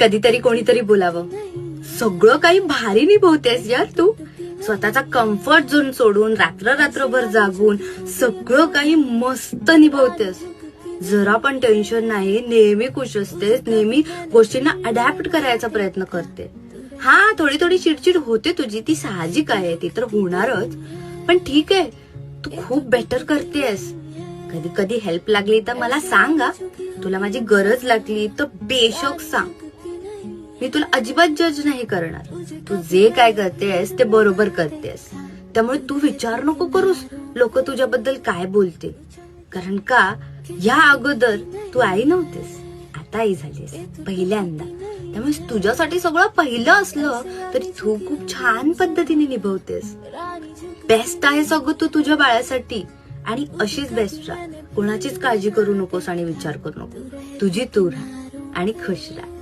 कधीतरी कोणीतरी बोलावं, सगळं काही भारी निभवतेस यार तू. स्वतःचा कम्फर्ट झोन सोडून रात्रभर जागून सगळं काही मस्त निभवतेस. जरा पण टेन्शन नाही, नेहमी खुश असतेस, नेहमी गोष्टींना अडॅप्ट करायचा प्रयत्न करते. हा, थोडी चिडचिड होते तुझी, ती साहजिक आहे, ती तर होणारच. पण ठीक आहे, तू खूप बेटर करतेस. कधी कधी हेल्प लागली तर मला सांग हा. तुला माझी गरज लागली तर बेशक सांग. मी तुला अजिबात जज नाही करणार. तू जे काय करतेस ते बरोबर करतेस. त्यामुळे तू विचार नको करूस लोक तुझ्याबद्दल काय बोलतील. कारण का या अगोदर तू आई नव्हतीस, आता आई झालीस पहिल्यांदा. त्यामुळे तुझ्यासाठी सगळं पहिलं असलं तरी तू खूप छान पद्धतीने निभवतेस. बेस्ट आहे सगळं तू तुझ्या बाळासाठी, आणि अशीच बेस्ट राहा. कोणाचीच काळजी करू नकोस आणि विचार करू नको. तुझी तू राहा आणि खुश राहा.